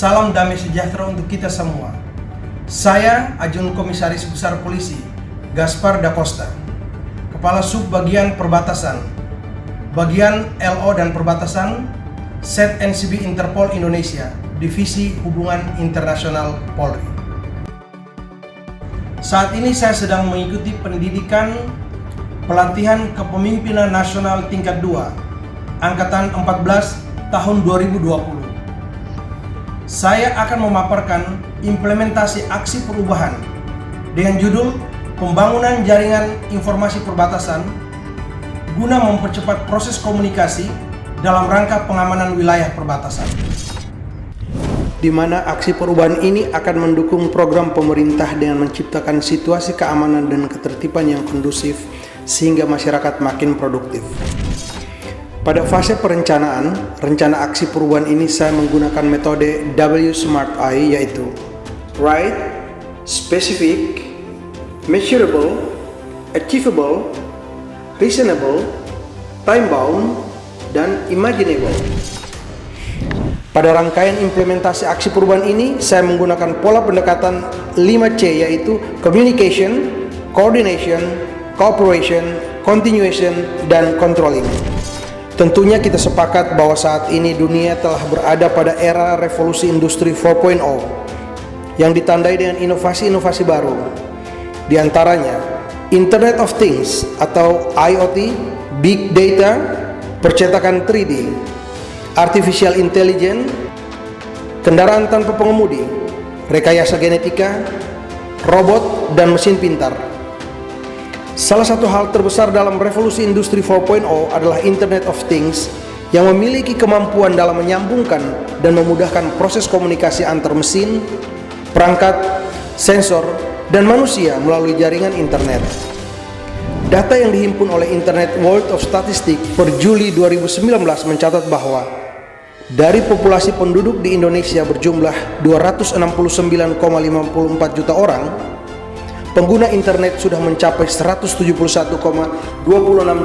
salam damai sejahtera untuk kita semua. Saya Ajun Komisaris Besar Polisi Gaspar Da Costa, Kepala Sub Bagian Perbatasan, Bagian LO dan Perbatasan, Set NCB Interpol Indonesia, Divisi Hubungan Internasional Polri. Saat ini saya sedang mengikuti pendidikan pelatihan kepemimpinan nasional tingkat 2, Angkatan 14 tahun 2020. Saya akan memaparkan implementasi aksi perubahan dengan judul Pembangunan Jaringan Informasi Perbatasan guna mempercepat proses komunikasi dalam rangka pengamanan wilayah perbatasan. Di mana aksi perubahan ini akan mendukung program pemerintah dengan menciptakan situasi keamanan dan ketertiban yang kondusif sehingga masyarakat makin produktif. Pada fase perencanaan, rencana aksi perubahan ini saya menggunakan metode W Smart I, yaitu Right, Specific, Measurable, Achievable, Reasonable, Time-bound, dan Imaginable. Pada rangkaian implementasi aksi perubahan ini, saya menggunakan pola pendekatan 5C, yaitu Communication, Coordination, Cooperation, Continuation, dan Controlling. Tentunya kita sepakat bahwa saat ini dunia telah berada pada era revolusi industri 4.0 yang ditandai dengan inovasi-inovasi baru. Di antaranya Internet of Things atau IoT, Big Data, percetakan 3D, Artificial Intelligence, kendaraan tanpa pengemudi, rekayasa genetika, robot, dan mesin pintar. Salah satu hal terbesar dalam revolusi industri 4.0 adalah Internet of Things yang memiliki kemampuan dalam menyambungkan dan memudahkan proses komunikasi antar mesin, perangkat, sensor, dan manusia melalui jaringan internet. Data yang dihimpun oleh Internet World of Statistics per Juli 2019 mencatat bahwa dari populasi penduduk di Indonesia berjumlah 269,54 juta orang, pengguna internet sudah mencapai 171,26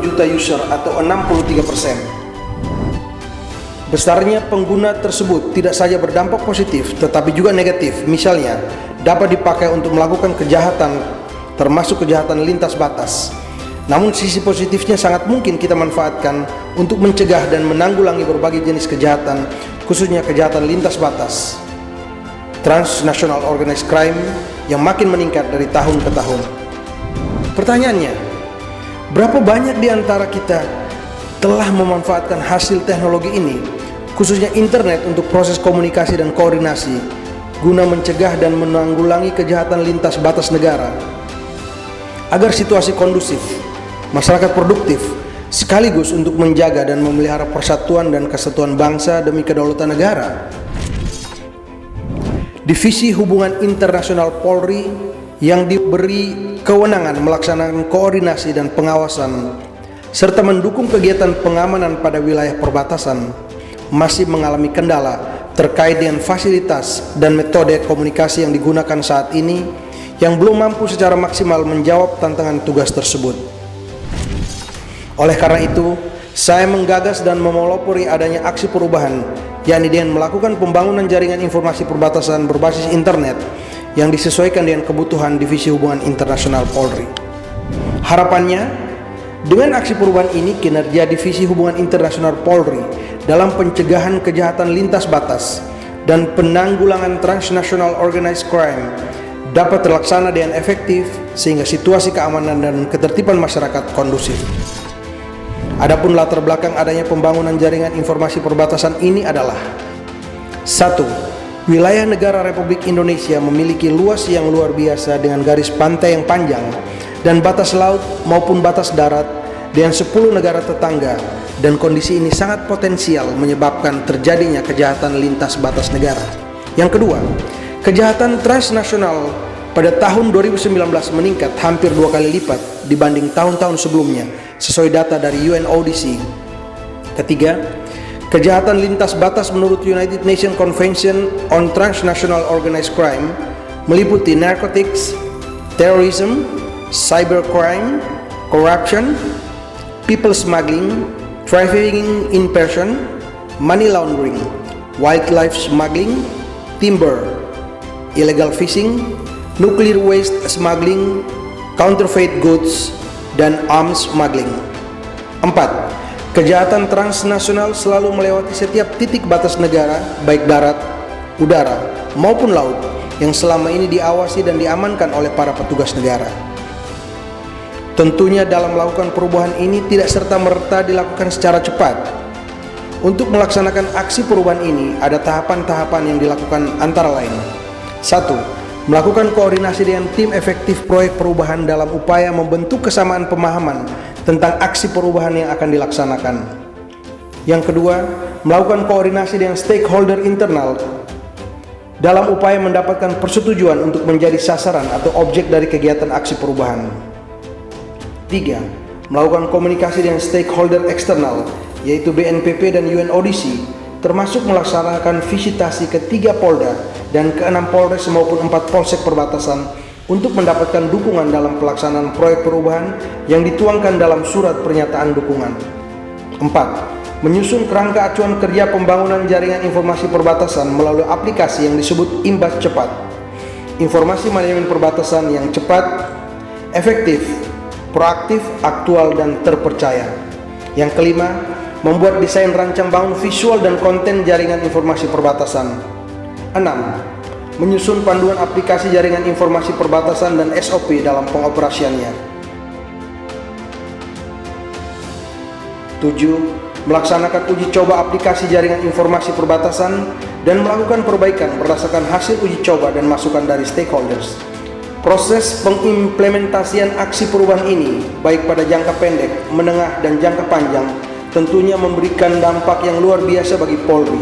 juta user atau 63%. Besarnya pengguna tersebut tidak saja berdampak positif tetapi juga negatif. Misalnya, dapat dipakai untuk melakukan kejahatan termasuk kejahatan lintas batas. Namun sisi positifnya sangat mungkin kita manfaatkan untuk mencegah dan menanggulangi berbagai jenis kejahatan, khususnya kejahatan lintas batas, transnational organized crime yang makin meningkat dari tahun ke tahun. Pertanyaannya, berapa banyak di antara kita telah memanfaatkan hasil teknologi ini, khususnya internet, untuk proses komunikasi dan koordinasi guna mencegah dan menanggulangi kejahatan lintas batas negara agar situasi kondusif, masyarakat produktif, sekaligus untuk menjaga dan memelihara persatuan dan kesatuan bangsa demi kedaulatan negara? Divisi Hubungan Internasional Polri yang diberi kewenangan melaksanakan koordinasi dan pengawasan serta mendukung kegiatan pengamanan pada wilayah perbatasan masih mengalami kendala terkait dengan fasilitas dan metode komunikasi yang digunakan saat ini yang belum mampu secara maksimal menjawab tantangan tugas tersebut. Oleh karena itu, saya menggagas dan memelopori adanya aksi perubahan, yakni dengan melakukan pembangunan jaringan informasi perbatasan berbasis internet yang disesuaikan dengan kebutuhan Divisi Hubungan Internasional Polri. Harapannya, dengan aksi perubahan ini, kinerja Divisi Hubungan Internasional Polri dalam pencegahan kejahatan lintas batas dan penanggulangan transnational organized crime dapat terlaksana dengan efektif sehingga situasi keamanan dan ketertiban masyarakat kondusif. Adapun latar belakang adanya pembangunan jaringan informasi perbatasan ini adalah: 1. Wilayah negara Republik Indonesia memiliki luas yang luar biasa dengan garis pantai yang panjang dan batas laut maupun batas darat dengan 10 negara tetangga, dan kondisi ini sangat potensial menyebabkan terjadinya kejahatan lintas batas negara. Yang kedua, kejahatan transnasional pada tahun 2019 meningkat hampir 2 kali lipat dibanding tahun-tahun sebelumnya, sesuai data dari UNODC. Ketiga, kejahatan lintas batas menurut United Nations Convention on Transnational Organized Crime meliputi narcotics, terrorism, cybercrime, corruption, people smuggling, trafficking in person, money laundering, wildlife smuggling, timber, illegal fishing, nuclear waste smuggling, counterfeit goods, dan arms smuggling. 4. Kejahatan transnasional selalu melewati setiap titik batas negara, baik darat, udara, maupun laut, yang selama ini diawasi dan diamankan oleh para petugas negara. Tentunya dalam melakukan perubahan ini tidak serta-merta dilakukan secara cepat. Untuk melaksanakan aksi perubahan ini, ada tahapan-tahapan yang dilakukan antara lain. 1. Melakukan koordinasi dengan tim efektif proyek perubahan dalam upaya membentuk kesamaan pemahaman tentang aksi perubahan yang akan dilaksanakan. Yang kedua, melakukan koordinasi dengan stakeholder internal dalam upaya mendapatkan persetujuan untuk menjadi sasaran atau objek dari kegiatan aksi perubahan. 3. Melakukan komunikasi dengan stakeholder eksternal, yaitu BNPB dan UNODC, termasuk melaksanakan visitasi ke 3 Polda dan ke 6 Polres maupun 4 Polsek perbatasan untuk mendapatkan dukungan dalam pelaksanaan proyek perubahan yang dituangkan dalam surat pernyataan dukungan. 4. Menyusun kerangka acuan kerja pembangunan jaringan informasi perbatasan melalui aplikasi yang disebut Imbas Cepat. Informasi manajemen perbatasan yang cepat, efektif, proaktif, aktual, dan terpercaya. Yang kelima, membuat desain rancang bangun visual dan konten jaringan informasi perbatasan. 6. Menyusun panduan aplikasi jaringan informasi perbatasan dan SOP dalam pengoperasiannya. 7. Melaksanakan uji coba aplikasi jaringan informasi perbatasan dan melakukan perbaikan berdasarkan hasil uji coba dan masukan dari stakeholders. Proses pengimplementasian aksi perubahan ini, baik pada jangka pendek, menengah, dan jangka panjang, tentunya memberikan dampak yang luar biasa bagi Polri,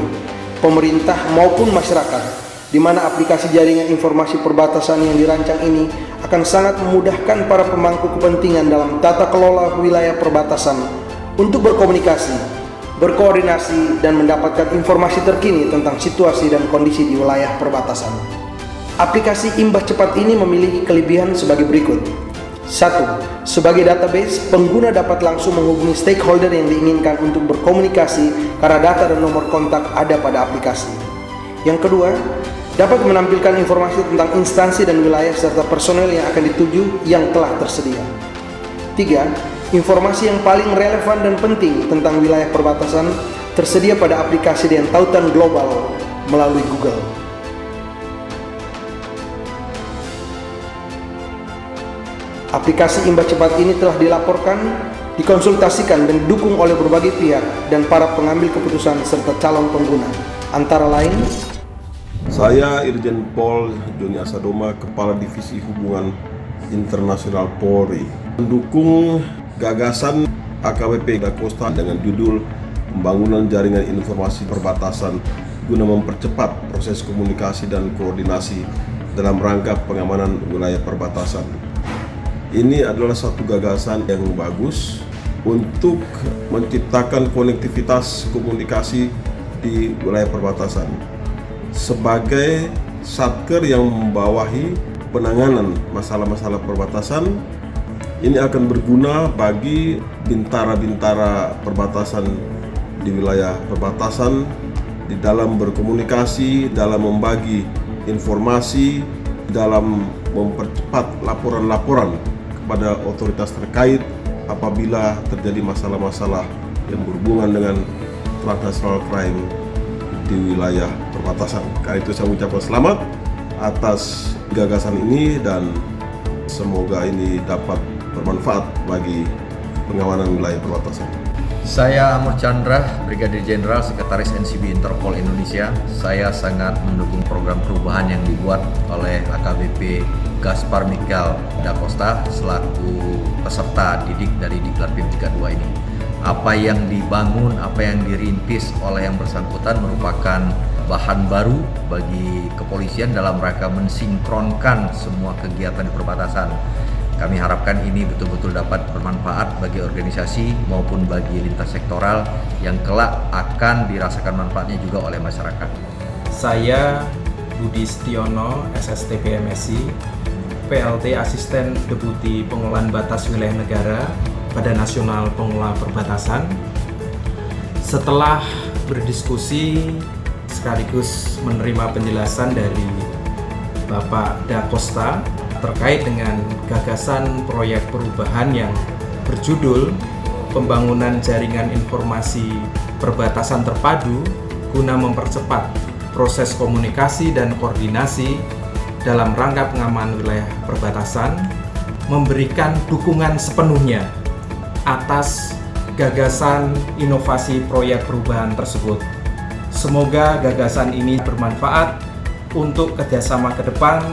pemerintah maupun masyarakat, di mana aplikasi jaringan informasi perbatasan yang dirancang ini akan sangat memudahkan para pemangku kepentingan dalam tata kelola wilayah perbatasan untuk berkomunikasi, berkoordinasi, dan mendapatkan informasi terkini tentang situasi dan kondisi di wilayah perbatasan. Aplikasi Imbas Cepat ini memiliki kelebihan sebagai berikut. 1. Sebagai database, pengguna dapat langsung menghubungi stakeholder yang diinginkan untuk berkomunikasi karena data dan nomor kontak ada pada aplikasi. Yang kedua, dapat menampilkan informasi tentang instansi dan wilayah serta personel yang akan dituju yang telah tersedia. 3. Informasi yang paling relevan dan penting tentang wilayah perbatasan tersedia pada aplikasi dengan tautan global melalui Google. Aplikasi Imbas Cepat ini telah dilaporkan, dikonsultasikan, dan didukung oleh berbagai pihak dan para pengambil keputusan serta calon pengguna, antara lain: saya Irjen Pol Joni Asadoma, Kepala Divisi Hubungan Internasional Polri, mendukung gagasan AKBP Da Costa dengan judul Pembangunan Jaringan Informasi Perbatasan guna mempercepat proses komunikasi dan koordinasi dalam rangka pengamanan wilayah perbatasan. Ini adalah satu gagasan yang bagus untuk menciptakan konektivitas komunikasi di wilayah perbatasan. Sebagai satker yang membawahi penanganan masalah-masalah perbatasan, ini akan berguna bagi bintara-bintara perbatasan di wilayah perbatasan di dalam berkomunikasi, dalam membagi informasi, dalam mempercepat laporan-laporan kepada otoritas terkait apabila terjadi masalah-masalah yang berhubungan dengan transnational crime di wilayah perbatasan. Karena itu saya mengucapkan selamat atas gagasan ini dan semoga ini dapat bermanfaat bagi pengawanan wilayah perbatasan. Saya Amur Chandra, Brigadir Jenderal Sekretaris NCB Interpol Indonesia. Saya sangat mendukung program perubahan yang dibuat oleh AKBP Gaspar Michael Da Costa selaku peserta didik dari Diklat PIM 32 ini. Apa yang dibangun, apa yang dirintis oleh yang bersangkutan merupakan bahan baru bagi kepolisian dalam rangka mensinkronkan semua kegiatan di perbatasan. Kami harapkan ini betul-betul dapat bermanfaat bagi organisasi maupun bagi lintas sektoral yang kelak akan dirasakan manfaatnya juga oleh masyarakat. Saya Budi Setiono, SSTP MSI, PLT Asisten Deputi Pengelolaan Batas Wilayah Negara Badan Nasional Pengelola Perbatasan. Setelah berdiskusi sekaligus menerima penjelasan dari Bapak Da Costa terkait dengan gagasan proyek perubahan yang berjudul Pembangunan Jaringan Informasi Perbatasan Terpadu guna mempercepat proses komunikasi dan koordinasi dalam rangka pengamanan wilayah perbatasan, memberikan dukungan sepenuhnya atas gagasan inovasi proyek perubahan tersebut. Semoga gagasan ini bermanfaat untuk kerjasama ke depan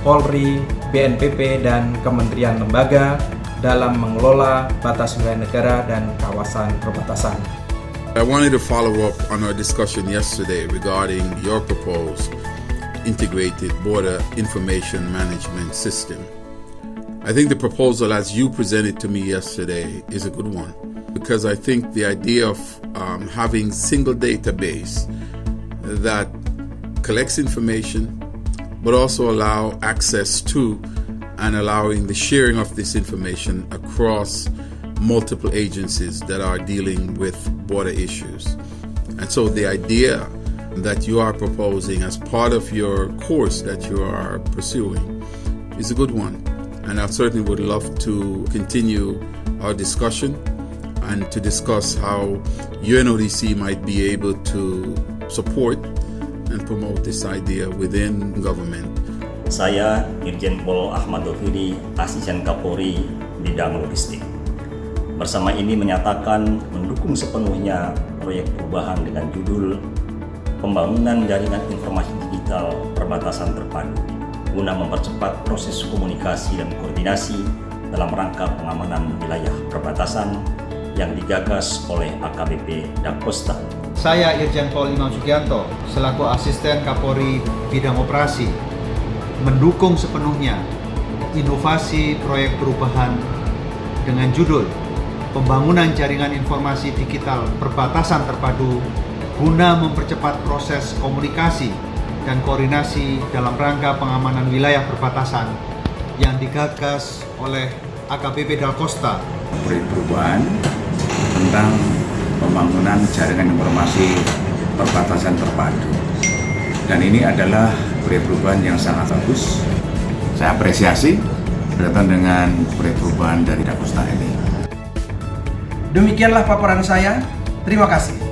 Polri, BNPB, dan kementerian lembaga dalam mengelola batas wilayah negara dan kawasan perbatasan. I wanted to follow up on our discussion yesterday regarding your proposed integrated border information management system. I think the proposal as you presented to me yesterday is a good one, because I think the idea of having single database that collects information but also allow access to and allowing the sharing of this information across multiple agencies that are dealing with border issues. And so the idea that you are proposing as part of your course that you are pursuing is a good one. And I certainly would love to continue our discussion and to discuss how UNODC might be able to support and promote this idea within government. Saya Irjen Pol Ahmad Doviri, Asisten Kapolri Bidang Logistik. Bersama ini menyatakan mendukung sepenuhnya proyek perubahan dengan judul Pembangunan Jaringan Informasi Digital Perbatasan Terpadu guna mempercepat proses komunikasi dan koordinasi dalam rangka pengamanan wilayah perbatasan yang digagas oleh AKBP Da Costa. Saya Irjen Pol Imam Sugianto selaku Asisten Kapolri Bidang Operasi mendukung sepenuhnya inovasi proyek perubahan dengan judul Pembangunan Jaringan Informasi Digital Perbatasan Terpadu guna mempercepat proses komunikasi dan koordinasi dalam rangka pengamanan wilayah perbatasan yang digagas oleh AKBP Da Costa. Proyek perubahan tentang pembangunan jaringan informasi perbatasan terpadu. Dan ini adalah proyek perubahan yang sangat bagus. Saya apresiasi berkaitan dengan proyek perubahan dari Da Costa ini. Demikianlah paparan saya. Terima kasih.